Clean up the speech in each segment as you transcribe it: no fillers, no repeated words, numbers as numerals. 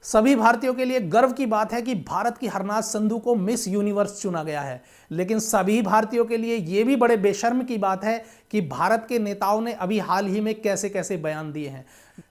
सभी भारतीयों के लिए गर्व की बात है कि भारत की हरनाज संधू को मिस यूनिवर्स चुना गया है। लेकिन सभी भारतीयों के लिए यह भी बड़े बेशर्म की बात है कि भारत के नेताओं ने अभी हाल ही में कैसे कैसे बयान दिए हैं।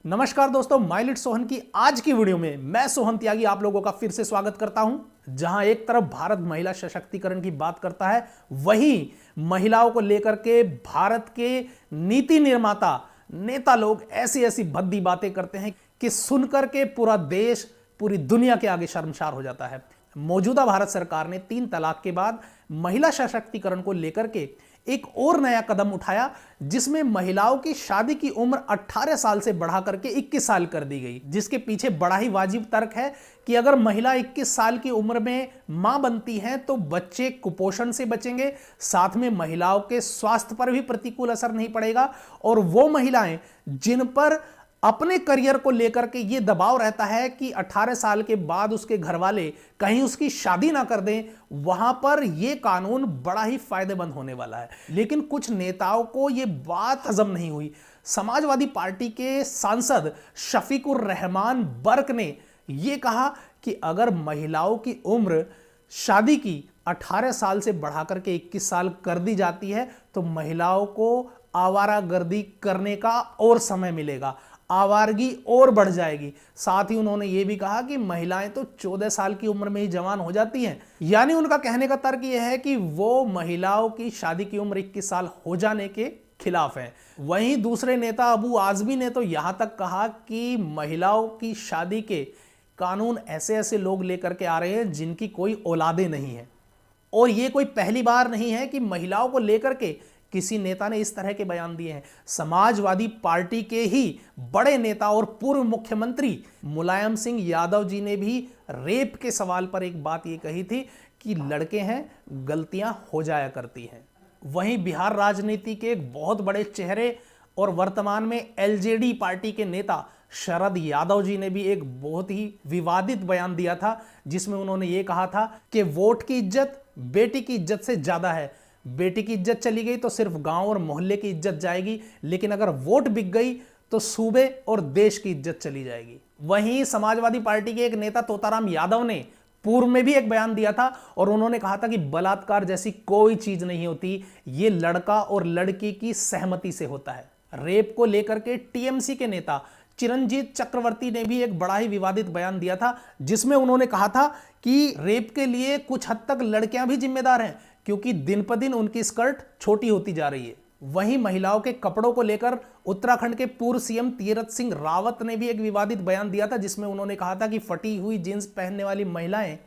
नमस्कार दोस्तों, माइलिट सोहन की आज की वीडियो में मैं सोहन त्यागी आप लोगों का फिर से स्वागत करता हूं। जहां एक तरफ भारत महिला सशक्तिकरण की बात करता है, वहीं महिलाओं को लेकर के भारत के नीति निर्माता नेता लोग ऐसी ऐसी भद्दी बातें करते हैं कि सुनकर के पूरा देश, पूरी दुनिया के आगे शर्मसार हो जाता है। मौजूदा भारत सरकार ने 3 तलाक के बाद महिला सशक्तिकरण को लेकर के एक और नया कदम उठाया, जिसमें महिलाओं की शादी की उम्र 18 साल से बढ़ा करके 21 साल कर दी गई। जिसके पीछे बड़ा ही वाजिब तर्क है कि अगर महिला 21 साल की उम्र में मां बनती हैं तो बच्चे कुपोषण से बचेंगे, साथ में महिलाओं के स्वास्थ्य पर भी प्रतिकूल असर नहीं पड़ेगा। और वो महिलाएं जिन पर अपने करियर को लेकर के ये दबाव रहता है कि 18 साल के बाद उसके घर वाले कहीं उसकी शादी ना कर दें, वहां पर यह कानून बड़ा ही फायदेमंद होने वाला है। लेकिन कुछ नेताओं को यह बात हजम नहीं हुई। समाजवादी पार्टी के सांसद शफीकुर रहमान बर्क ने यह कहा कि अगर महिलाओं की उम्र शादी की 18 साल से बढ़ाकर के 21 साल कर दी जाती है तो महिलाओं को आवारागर्दी करने का और समय मिलेगा, आवारगी और बढ़ जाएगी। साथ ही उन्होंने यह भी कहा कि महिलाएं तो 14 साल की उम्र में ही जवान हो जाती हैं। यानी उनका कहने का तर्क यह है कि वो महिलाओं की शादी की उम्र 21 साल हो जाने के खिलाफ है। वहीं दूसरे नेता अबू आजमी ने तो यहां तक कहा कि महिलाओं की शादी के कानून ऐसे ऐसे लोग लेकर के आ रहे हैं जिनकी कोई औलादे नहीं है। और यह कोई पहली बार नहीं है कि महिलाओं को लेकर के किसी नेता ने इस तरह के बयान दिए हैं। समाजवादी पार्टी के ही बड़े नेता और पूर्व मुख्यमंत्री मुलायम सिंह यादव जी ने भी रेप के सवाल पर एक बात ये कही थी कि लड़के हैं, गलतियां हो जाया करती हैं। वहीं बिहार राजनीति के एक बहुत बड़े चेहरे और वर्तमान में एलजेडी पार्टी के नेता शरद यादव जी ने भी एक बहुत ही विवादित बयान दिया था, जिसमें उन्होंने ये कहा था कि वोट की इज्जत बेटी की इज्जत से ज्यादा है। बेटी की इज्जत चली गई तो सिर्फ गांव और मोहल्ले की इज्जत जाएगी, लेकिन अगर वोट बिक गई तो सूबे और देश की इज्जत चली जाएगी। वहीं समाजवादी पार्टी के एक नेता तोताराम यादव ने पूर्व में भी एक बयान दिया था और उन्होंने कहा था कि बलात्कार जैसी कोई चीज नहीं होती, ये लड़का और लड़की की सहमति से होता है। रेप को लेकर के टीएमसी के नेता चिरंजीत चक्रवर्ती ने भी एक बड़ा ही विवादित बयान दिया था, जिसमें उन्होंने कहा था कि रेप के लिए कुछ हद तक लड़कियां भी जिम्मेदार हैं, क्योंकि दिन पर दिन उनकी स्कर्ट छोटी होती जा रही है। वहीं महिलाओं के कपड़ों को लेकर उत्तराखंड के पूर्व सीएम तीरथ सिंह रावत ने भी एक विवादित बयान दिया था, जिसमें उन्होंने कहा था कि फटी हुई जींस पहनने वाली महिलाएं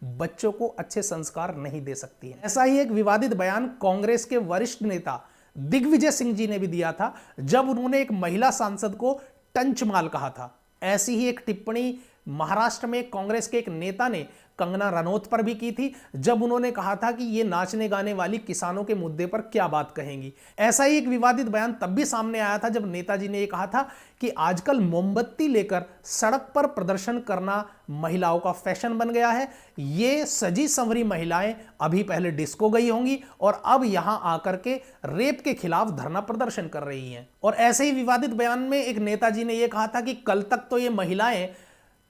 बच्चों को अच्छे संस्कार नहीं दे सकती हैं। ऐसा ही एक विवादित बयान कांग्रेस के वरिष्ठ नेता दिग्विजय सिंह जी ने भी दिया था, जब उन्होंने एक महिला सांसद को टंचमाल कहा था। ऐसी ही एक टिप्पणी महाराष्ट्र में कांग्रेस के एक नेता ने कंगना रनौत पर भी की थी, जब उन्होंने कहा था कि ये नाचने गाने वाली किसानों के मुद्दे पर क्या बात कहेंगी। ऐसा ही एक विवादित बयान तब भी सामने आया था जब नेताजी ने यह कहा था कि आजकल मोमबत्ती लेकर सड़क पर प्रदर्शन करना महिलाओं का फैशन बन गया है। ये सजी संवरी महिलाएं अभी पहले डिस्को गई होंगी और अब यहां आकर के रेप के खिलाफ धरना प्रदर्शन कर रही हैं। और ऐसे ही विवादित बयान में एक नेताजी ने यह कहा था कि कल तक तो ये महिलाएं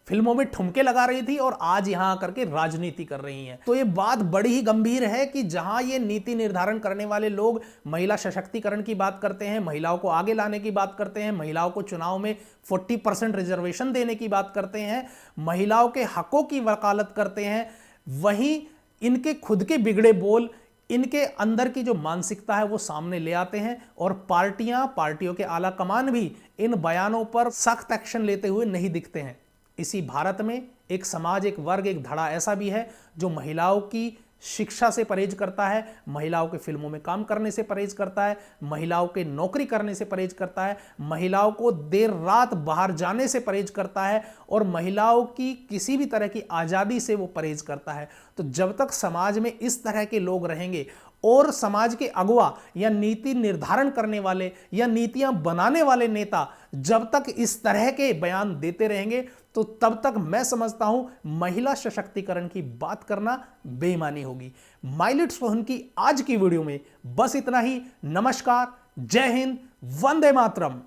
फिल्मों में ठुमके लगा रही थी और आज यहां आकर के राजनीति कर रही हैं। तो ये बात बड़ी ही गंभीर है कि जहां ये नीति निर्धारण करने वाले लोग महिला सशक्तिकरण की बात करते हैं, महिलाओं को आगे लाने की बात करते हैं, महिलाओं को चुनाव में 40% रिजर्वेशन देने की बात करते हैं, महिलाओं के हकों की वकालत करते हैं, वहीं इनके खुद के बिगड़े बोल, इनके अंदर की जो मानसिकता है वो सामने ले आते हैं और पार्टियों के आला कमान भी इन बयानों पर सख्त एक्शन लेते हुए नहीं दिखते हैं। इसी भारत में एक समाज, एक वर्ग, एक धड़ा ऐसा भी है जो महिलाओं की शिक्षा से परहेज करता है, महिलाओं के फिल्मों में काम करने से परहेज करता है, महिलाओं के नौकरी करने से परहेज करता है, महिलाओं को देर रात बाहर जाने से परहेज करता है और महिलाओं की किसी भी तरह की आज़ादी से वो परहेज करता है। तो जब तक समाज में इस तरह के लोग रहेंगे और समाज के अगुवा या नीति निर्धारण करने वाले या नीतियां बनाने वाले नेता जब तक इस तरह के बयान देते रहेंगे तो तब तक मैं समझता हूं महिला सशक्तिकरण की बात करना बेईमानी होगी। माइलिट सोहन की आज की वीडियो में बस इतना ही। नमस्कार, जय हिंद, वंदे मातरम।